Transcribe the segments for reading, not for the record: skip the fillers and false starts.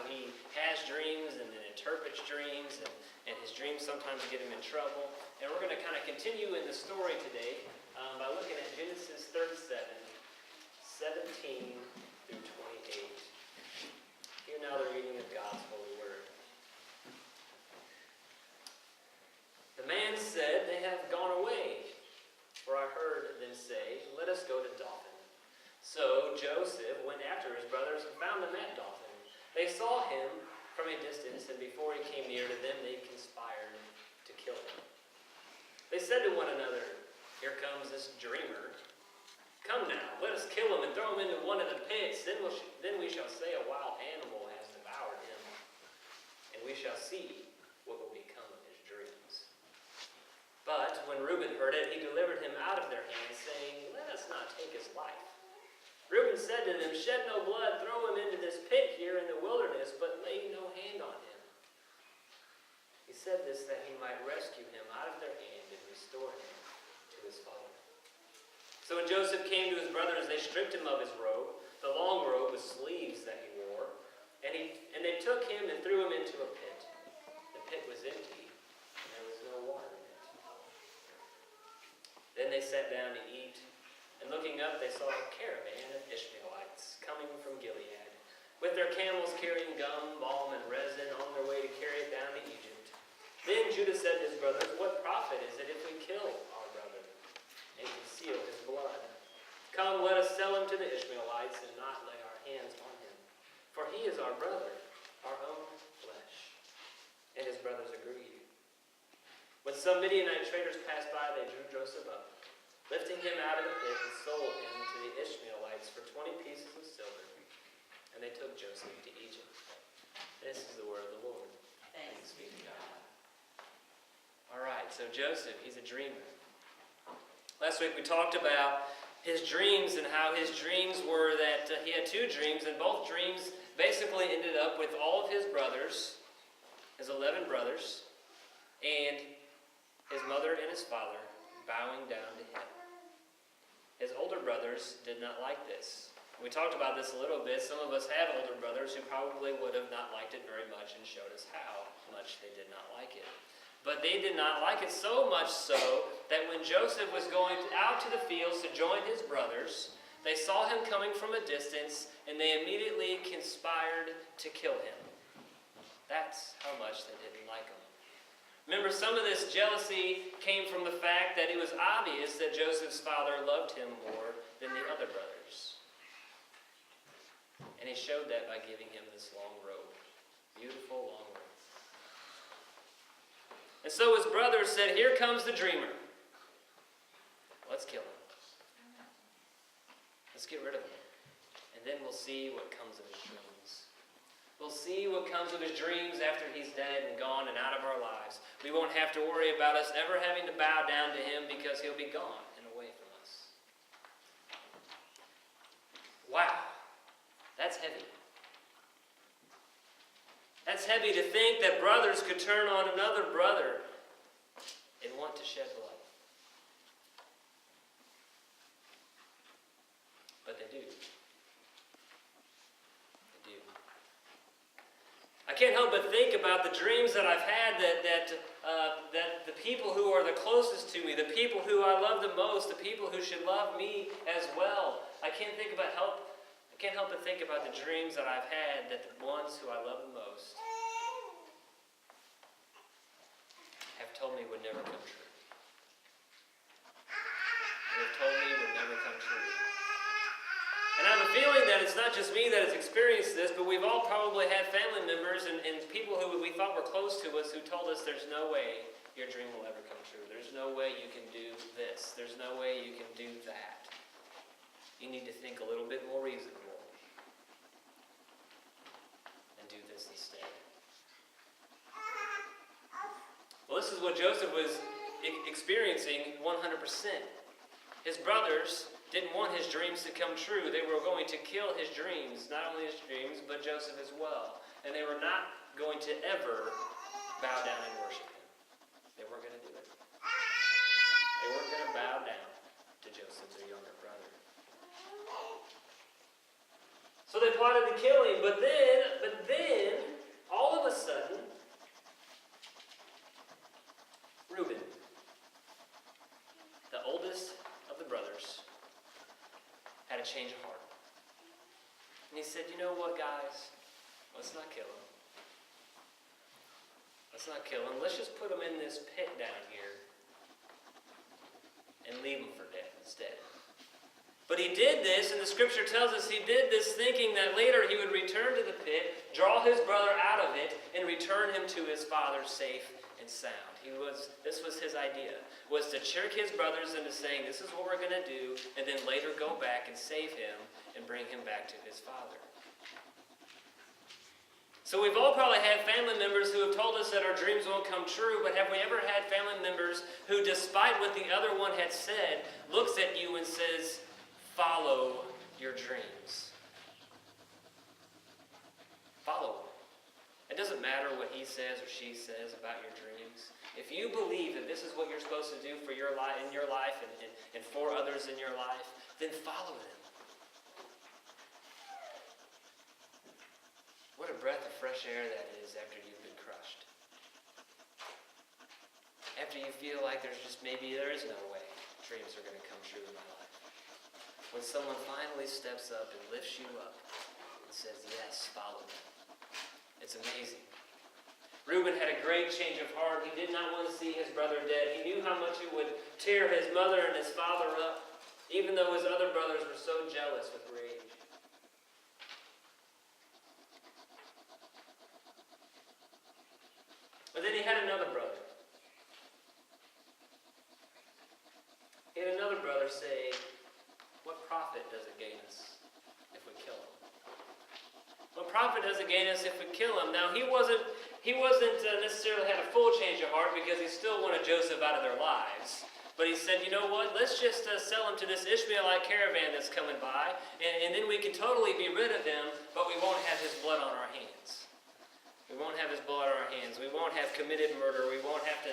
how he has dreams and then interprets dreams, and his dreams sometimes get him in trouble. And we're going to kind of continue in the story today by looking at Genesis 37, 17 through 28. Hear now the reading of God's holy word. The man said, "They have gone away, for I heard them say, 'Let us go to Dothan.' So Joseph went after his brothers and found them at Dothan. They saw him from a distance, and before he came near to them, they conspired to kill him. They said to one another, 'Here comes this dreamer. Come now, let us kill him and throw him into one of the pits. Then we shall say a wild animal has devoured him, and we shall see what will become of his dreams.' But when Reuben heard it, he delivered him out of their hands, saying, 'Let us not take his life.' Reuben said to them, 'Shed no blood, throw him into this pit here in the wilderness, but lay no hand on him.' He said this that he might rescue him out of their hand and restore him to his father. So when Joseph came to his brothers, they stripped him of his robe, the long robe with sleeves that he wore, and they took him and threw him into a pit. The pit was empty, and there was no water in it. Then they sat down to eat, and looking up, they saw a caravan of Ishmaelites coming from Gilead, with their camels carrying gum, balm, and resin on their way to carry it down to Egypt. Then Judah said to his brothers, 'What profit is it if we kill our brother and conceal his blood? Come, let us sell him to the Ishmaelites and not lay our hands on him. For he is our brother, our own flesh.' And his brothers agreed. When some Midianite traders passed by, they drew Joseph up, lifting him out of the pit, and sold him to the Ishmaelites for 20 pieces of silver. And they took Joseph to Egypt." This is the word of the Lord. Thanks be to God. All right, so Joseph, he's a dreamer. Last week we talked about his dreams and how his dreams were that he had two dreams, and both dreams basically ended up with all of his brothers, his 11 brothers, and his mother and his father bowing down to him. His older brothers did not like this. We talked about this a little bit. Some of us have older brothers who probably would have not liked it very much and showed us how much they did not like it. But they did not like it so much so that when Joseph was going out to the fields to join his brothers, they saw him coming from a distance, and they immediately conspired to kill him. That's how much they didn't like him. Remember, some of this jealousy came from the fact that it was obvious that Joseph's father loved him more than the other brothers. And he showed that by giving him this long robe. Beautiful long robe. And so his brothers said, "Here comes the dreamer. Let's kill him. Let's get rid of him. And then we'll see what comes of his dreams. We'll see what comes of his dreams after he's dead and gone and out of our lives. We won't have to worry about us ever having to bow down to him because he'll be gone and away from us." Wow, that's heavy. That's heavy to think that brothers could turn on another brother and want to shed blood. But they do. They do. I can't help but think about the dreams that I've had that the people who are the closest to me, the people who I love the most, the people who should love me as well. I can't help but think about the dreams that I've had that the ones who I love the most have told me would never come true. They've told me would never come true. And I have a feeling that it's not just me that has experienced this, but we've all probably had family members and people who we thought were close to us who told us there's no way your dream will ever come true. There's no way you can do this. There's no way you can do that. You need to think a little bit more reasonable and do this instead. Well, this is what Joseph was experiencing 100%. His brothers didn't want his dreams to come true. They were going to kill his dreams, not only his dreams, but Joseph as well. And they were not going to ever bow down and worship him. They weren't going to do it. They weren't going to bow down to Joseph, their younger brother. So they plotted to kill him, but then said, you know what, guys? Let's not kill him. Let's not kill him. Let's just put him in this pit down here and leave him for death instead. But he did this, and the scripture tells us he did this thinking that later he would return to the pit, draw his brother out of it, and return him to his father safe and sound. This was his idea, was to trick his brothers into saying, this is what we're going to do, and then later go back and save him and bring him back to his father. So we've all probably had family members who have told us that our dreams won't come true, but have we ever had family members who, despite what the other one had said, looks at you and says, follow your dreams? Follow them. It doesn't matter what he says or she says about your dreams. If you believe that this is what you're supposed to do for your life, in your life and for others in your life, then follow them. What a breath of fresh air that is after you've been crushed. After you feel like there is no way dreams are going to come true in my life. When someone finally steps up and lifts you up and says, yes, follow me. It's amazing. Reuben had a great change of heart. He did not want to see his brother dead. He knew how much it would tear his mother and his father up, even though his other brothers were so jealous with rage. But then he had another brother. He had another brother say, what profit does it gain us if we kill him? What profit does it gain us if we kill him? Now, he wasn't necessarily had a full change of heart because he still wanted Joseph out of their lives. But he said, you know what, let's just sell him to this Ishmaelite caravan that's coming by, and then we can totally be rid of him, but we won't have his blood on our hands. We won't have his blood on our hands. We won't have committed murder. We won't have to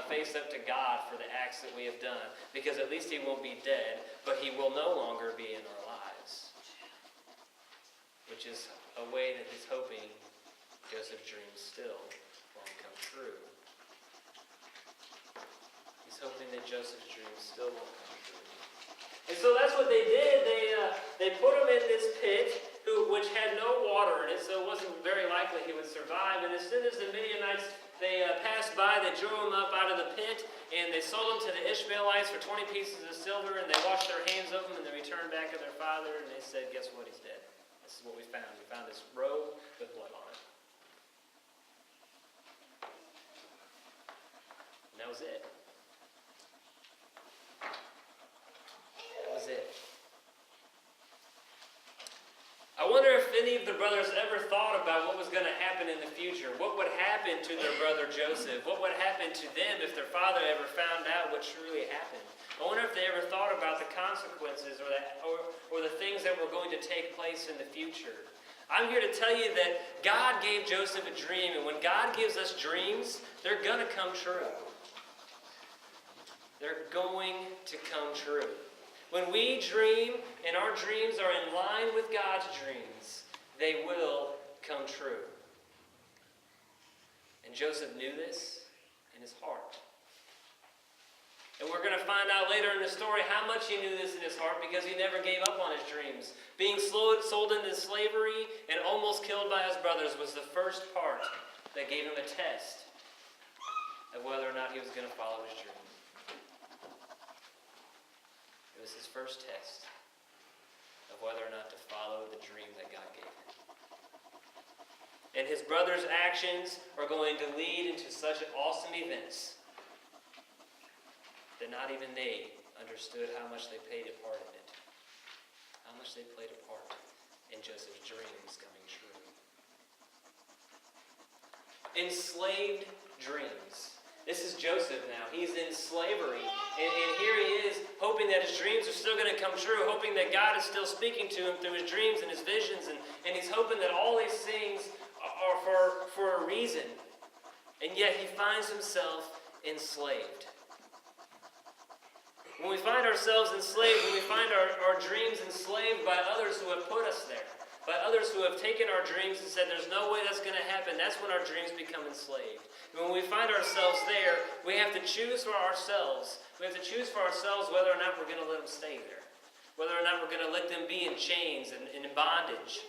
face up to God for the acts that we have done, because at least he won't be dead, but he will no longer be in our lives. Which is a way that he's hoping Joseph's dreams still won't come true. He's hoping that Joseph's dreams still won't come true. And so that's what they did. They put him in this pit, which had no water in it, so it wasn't very likely he would survive. And as soon as the Midianites, they passed by, they drew him up out of the pit, and they sold him to the Ishmaelites for 20 pieces of silver, and they washed their hands of him, and they returned back to their father, and they said, guess what, he's dead. This is what we found. We found this robe with blood on it. And that was it. That was it. I wonder if any of the brothers ever thought about what was going to happen in the future. What would happen to their brother Joseph? What would happen to them if their father ever found out what truly happened? I wonder if they ever thought about the consequences or the things that were going to take place in the future. I'm here to tell you that God gave Joseph a dream, and when God gives us dreams, they're going to come true. They're going to come true. When we dream and our dreams are in line with God's dreams, they will come true. And Joseph knew this in his heart. And we're going to find out later in the story how much he knew this in his heart, because he never gave up on his dreams. Being sold into slavery and almost killed by his brothers was the first part that gave him a test of whether or not he was going to follow his dream. It was his first test of whether or not to follow the dream that God gave him. And his brothers' actions are going to lead into such awesome events that not even they understood how much they played a part in it. How much they played a part in Joseph's dreams coming true. Enslaved dreams. This is Joseph now. He's in slavery. And here he is, hoping that his dreams are still going to come true, hoping that God is still speaking to him through his dreams and his visions. And he's hoping that all these things are for a reason. And yet he finds himself enslaved. When we find ourselves enslaved, when we find our dreams enslaved by others who have put us there, by others who have taken our dreams and said there's no way that's going to happen, that's when our dreams become enslaved. And when we find ourselves there, we have to choose for ourselves. We have to choose for ourselves whether or not we're going to let them stay there. whether or not we're going to let them be in chains and in bondage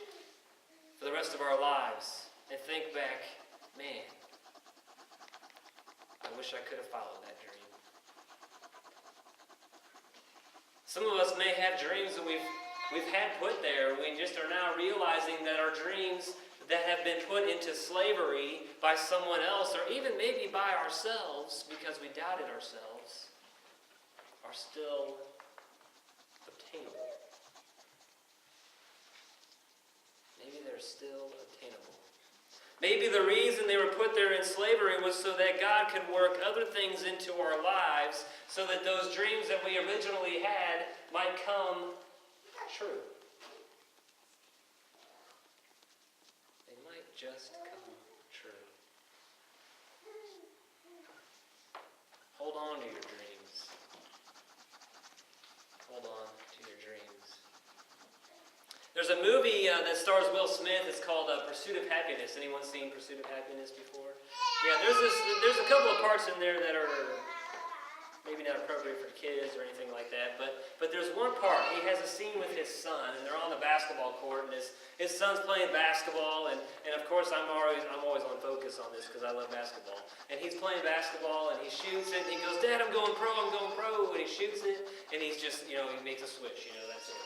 for the rest of our lives, and think back, man, I wish I could have followed that dream. Some of us may have dreams that we've had put there. We just are now realizing that our dreams that have been put into slavery by someone else, or even maybe by ourselves because we doubted ourselves, are still obtainable. Maybe they're still obtainable. Maybe the reason they were put there in slavery was so that God could work other things into our lives so that those dreams that we originally had might come true. They might just come true. Hold on to your dreams. Hold on to your dreams. There's a movie that stars Will Smith. It's called Pursuit of Happiness. Anyone seen Pursuit of Happiness before? Yeah, there's a couple of parts in there that are maybe not appropriate for kids or anything like that. But there's one part. He has a scene with his son, and they're on the basketball court, and his son's playing basketball, and of course I'm always on focus on this because I love basketball. And he's playing basketball, and he shoots it, and he goes, "Dad, I'm going pro, and he shoots it, and he's just, he makes a switch, that's it.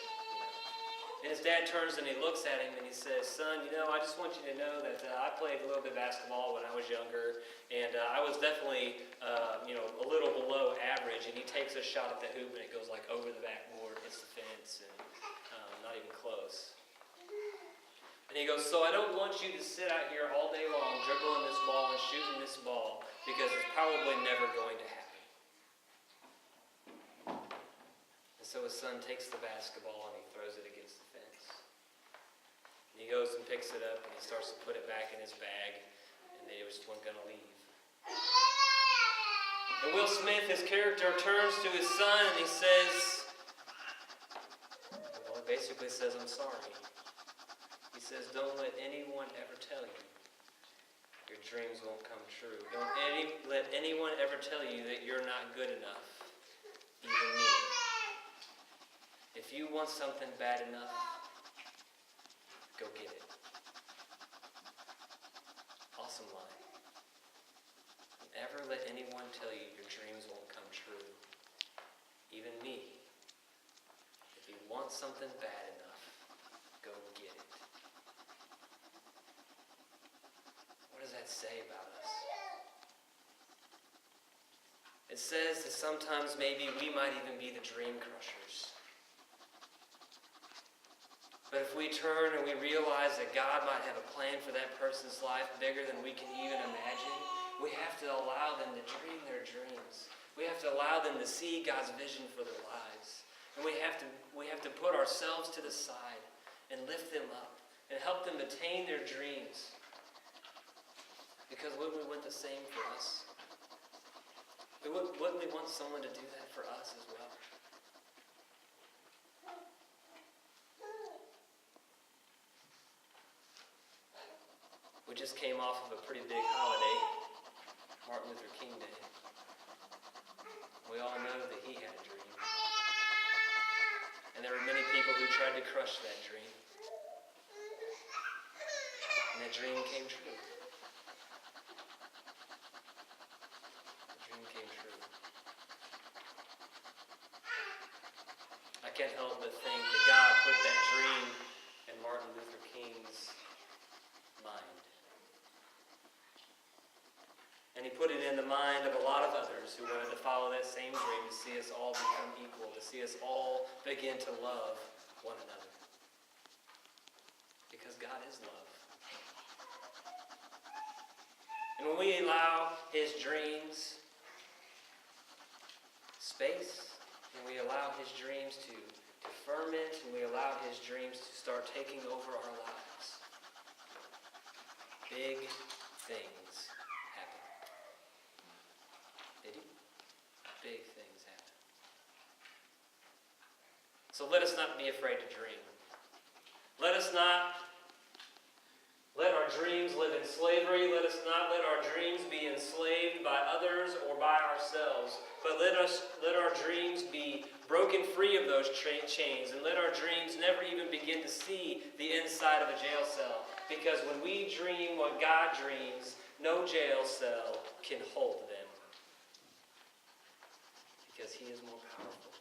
And his dad turns and he looks at him and he says, "Son, I just want you to know that I played a little bit of basketball when I was younger, and I was definitely, a little below average." And he takes a shot at the hoop and it goes like over the backboard, hits the fence, and not even close. And he goes, "So I don't want you to sit out here all day long dribbling this ball and shooting this ball because it's probably never going to happen." And so his son takes the basketball and he throws it against the fence. And he goes and picks it up and he starts to put it back in his bag, and they just weren't going to leave. And Will Smith, his character, turns to his son and he says, he basically says, "I'm sorry." He says, "Don't let anyone ever tell you your dreams won't come true. Don't let anyone ever tell you that you're not good enough, even me. If you want something bad enough, go get it." Awesome line. Don't ever let anyone tell you your dreams won't come true, even me. If you want something bad enough, go get it. What does that say about us? It says that sometimes maybe we might even be the dream crushers. But if we turn and we realize that God might have a plan for that person's life bigger than we can even imagine, we have to allow them to dream their dreams. We have to allow them to see God's vision for their lives. And we have to put ourselves to the side and lift them up and help them attain their dreams. Because wouldn't we want the same for us? Wouldn't we want someone to do that for us as well? We just came off of a pretty big holiday, Martin Luther King Day. We all know that he had a dream. And there were many people who tried to crush that dream. And that dream came true. The dream came true. I can't help but think that God put that dream in Martin Luther King's mind. And he put it in the mind of a lot of others who wanted to follow that same dream, to see us all become equal, to see us all begin to love one another. Because God is love. And when we allow his dreams space, and we allow his dreams to ferment, and we allow his dreams to start taking over our lives, big things happen. They do. Big things happen. So let us not be afraid to dream. Let us not let our dreams live in slavery, let us not let our dreams be enslaved by others or by ourselves, but let our dreams be broken free of those chains, and let our dreams never even begin to see the inside of a jail cell. Because when we dream what God dreams, no jail cell can hold them. Because He is more powerful.